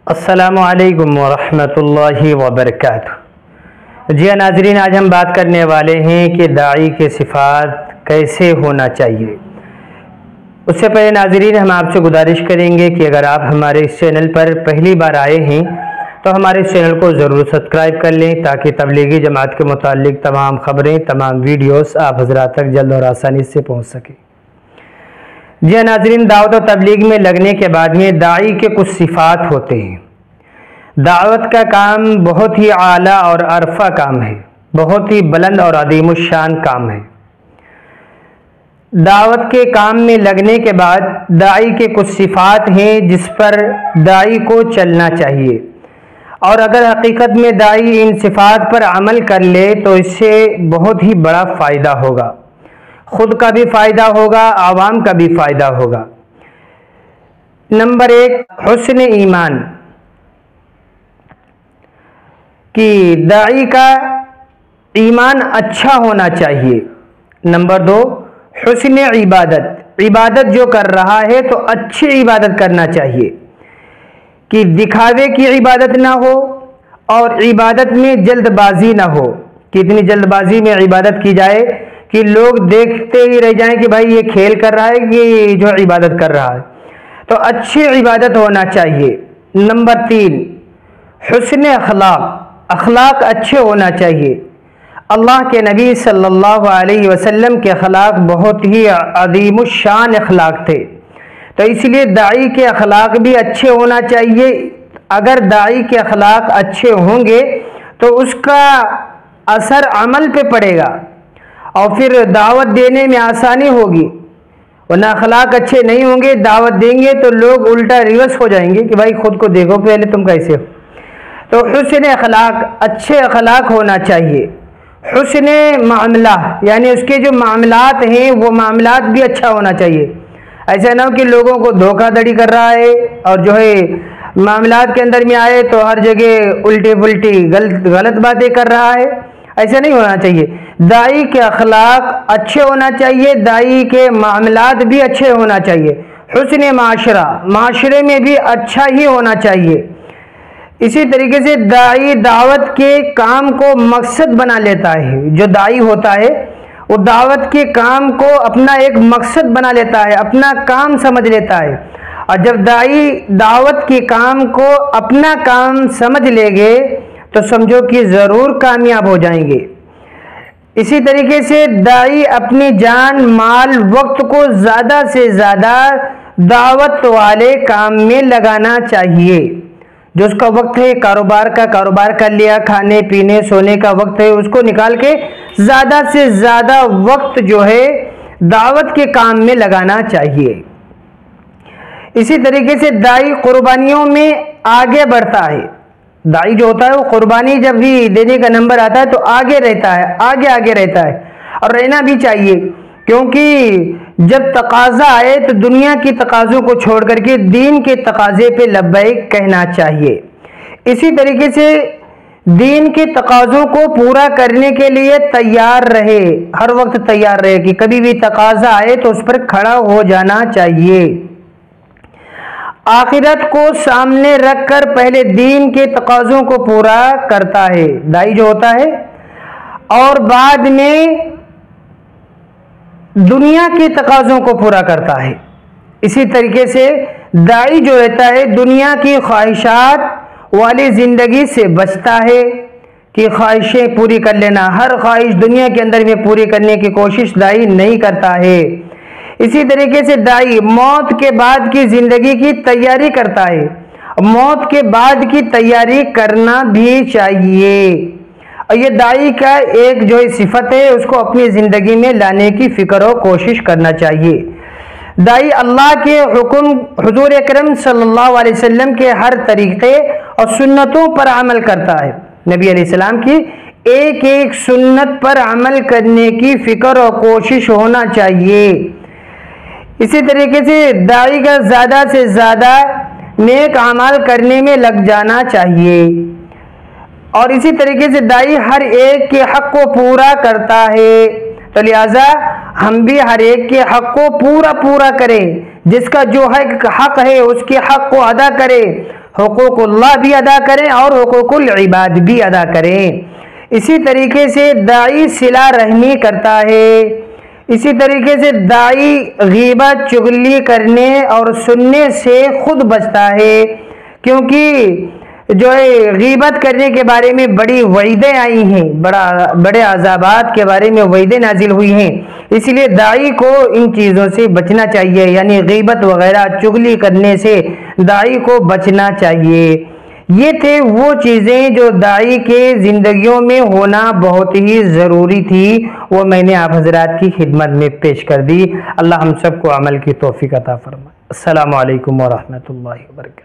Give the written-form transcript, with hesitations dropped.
السلام علیکم ورحمۃ اللہ وبرکاتہ۔ جی ناظرین، آج ہم بات کرنے والے ہیں کہ داعی کے صفات کیسے ہونا چاہیے۔ اس سے پہلے ناظرین، ہم آپ سے گزارش کریں گے کہ اگر آپ ہمارے اس چینل پر پہلی بار آئے ہیں تو ہمارے اس چینل کو ضرور سبسکرائب کر لیں تاکہ تبلیغی جماعت کے متعلق تمام خبریں، تمام ویڈیوز آپ حضرات تک جلد اور آسانی سے پہنچ سکیں۔ جی ناظرین، دعوت و تبلیغ میں لگنے کے بعد میں داعی کے کچھ صفات ہوتے ہیں۔ دعوت کا کام بہت ہی اعلیٰ اور عرفہ کام ہے، بہت ہی بلند اور عظیم الشان کام ہے۔ دعوت کے کام میں لگنے کے بعد داعی کے کچھ صفات ہیں جس پر داعی کو چلنا چاہیے، اور اگر حقیقت میں داعی ان صفات پر عمل کر لے تو اس سے بہت ہی بڑا فائدہ ہوگا، خود کا بھی فائدہ ہوگا، عوام کا بھی فائدہ ہوگا۔ نمبر 1، حسن ایمان، کہ داعی کا ایمان اچھا ہونا چاہیے۔ نمبر 2، حسن عبادت، عبادت جو کر رہا ہے تو اچھی عبادت کرنا چاہیے، کہ دکھاوے کی عبادت نہ ہو اور عبادت میں جلد بازی نہ ہو، کہ اتنی جلد بازی میں عبادت کی جائے کہ لوگ دیکھتے ہی رہ جائیں کہ بھائی یہ کھیل کر رہا ہے کہ جو عبادت کر رہا ہے، تو اچھی عبادت ہونا چاہیے۔ نمبر 3، حسن اخلاق، اخلاق اچھے ہونا چاہیے۔ اللہ کے نبی صلی اللہ علیہ وسلم کے اخلاق بہت ہی عظیم الشان اخلاق تھے، تو اس لیے داعی کے اخلاق بھی اچھے ہونا چاہیے۔ اگر داعی کے اخلاق اچھے ہوں گے تو اس کا اثر عمل پہ پڑے گا اور پھر دعوت دینے میں آسانی ہوگی، ورنہ اخلاق اچھے نہیں ہوں گے، دعوت دیں گے تو لوگ الٹا ریورس ہو جائیں گے کہ بھائی خود کو دیکھو پہلے تم کیسے ہو۔ تو حسن اخلاق، اچھے اخلاق ہونا چاہیے۔ حسن معاملہ، یعنی اس کے جو معاملات ہیں وہ معاملات بھی اچھا ہونا چاہیے۔ ایسا نہ ہو کہ لوگوں کو دھوکہ دھڑی کر رہا ہے اور جو ہے معاملات کے اندر میں آئے تو ہر جگہ الٹی پلٹی غلط باتیں کر رہا ہے، ایسا نہیں ہونا چاہیے۔ داعی کے اخلاق اچھے ہونا چاہیے، داعی کے معاملات بھی اچھے ہونا چاہیے۔ حسن معاشرہ، معاشرے میں بھی اچھا ہی ہونا چاہیے۔ اسی طریقے سے داعی دعوت کے کام کو مقصد بنا لیتا ہے، جو داعی ہوتا ہے وہ دعوت کے کام کو اپنا ایک مقصد بنا لیتا ہے، اپنا کام سمجھ لیتا ہے، اور جب داعی دعوت کے کام کو اپنا کام سمجھ لے گے تو سمجھو کہ ضرور کامیاب ہو جائیں گے۔ اسی طریقے سے داعی اپنی جان، مال، وقت کو زیادہ سے زیادہ دعوت والے کام میں لگانا چاہیے۔ جو اس کا وقت ہے کاروبار کا، کاروبار کر لیا، کھانے پینے سونے کا وقت ہے اس کو نکال کے زیادہ سے زیادہ وقت جو ہے دعوت کے کام میں لگانا چاہیے۔ اسی طریقے سے داعی قربانیوں میں آگے بڑھتا ہے۔ داعی جو ہوتا ہے وہ قربانی جب بھی دینے کا نمبر آتا ہے تو آگے رہتا ہے، آگے رہتا ہے، اور رہنا بھی چاہیے، کیونکہ جب تقاضا آئے تو دنیا کی تقاضوں کو چھوڑ کر کے دین کے تقاضے پہ لبیک کہنا چاہیے۔ اسی طریقے سے دین کے تقاضوں کو پورا کرنے کے لیے تیار رہے، ہر وقت تیار رہے کہ کبھی بھی تقاضا آئے تو اس پر کھڑا ہو جانا چاہیے۔ آخرت کو سامنے رکھ کر پہلے دین کے تقاضوں کو پورا کرتا ہے داعی جو ہوتا ہے، اور بعد میں دنیا کے تقاضوں کو پورا کرتا ہے۔ اسی طریقے سے داعی جو رہتا ہے دنیا کی خواہشات والی زندگی سے بچتا ہے، کہ خواہشیں پوری کر لینا، ہر خواہش دنیا کے اندر میں پوری کرنے کی کوشش داعی نہیں کرتا ہے۔ اسی طریقے سے داعی موت کے بعد کی زندگی کی تیاری کرتا ہے، موت کے بعد کی تیاری کرنا بھی چاہیے، اور یہ داعی کا ایک جو صفت ہے اس کو اپنی زندگی میں لانے کی فکر و کوشش کرنا چاہیے۔ داعی اللہ کے حکم، حضور اکرم صلی اللہ علیہ وسلم کے ہر طریقے اور سنتوں پر عمل کرتا ہے۔ نبی علیہ السلام کی ایک ایک سنت پر عمل کرنے کی فکر و کوشش ہونا چاہیے۔ اسی طریقے سے داعی کا زیادہ سے زیادہ نیک اعمال کرنے میں لگ جانا چاہیے، اور اسی طریقے سے داعی ہر ایک کے حق کو پورا کرتا ہے، تو لہٰذا ہم بھی ہر ایک کے حق کو پورا کریں، جس کا جو حق ہے اس کے حق کو ادا کرے۔ حقوق اللہ بھی ادا کریں اور حقوق العباد بھی ادا کریں۔ اسی طریقے سے داعی صلہ رحمی کرتا ہے، اسی طریقے سے داعی غیبت چغلی کرنے اور سننے سے خود بچتا ہے، کیونکہ جو ہے غیبت کرنے کے بارے میں بڑی وعیدیں آئی ہیں، بڑے عذابات کے بارے میں وعیدیں نازل ہوئی ہیں، اس لیے داعی کو ان چیزوں سے بچنا چاہیے، یعنی غیبت وغیرہ چغلی کرنے سے داعی کو بچنا چاہیے۔ یہ تھے وہ چیزیں جو داعی کے زندگیوں میں ہونا بہت ہی ضروری تھی، وہ میں نے آپ حضرات کی خدمت میں پیش کر دی۔ اللہ ہم سب کو عمل کی توفیق عطا فرمائے۔ السلام علیکم ورحمۃ اللہ وبرکاتہ۔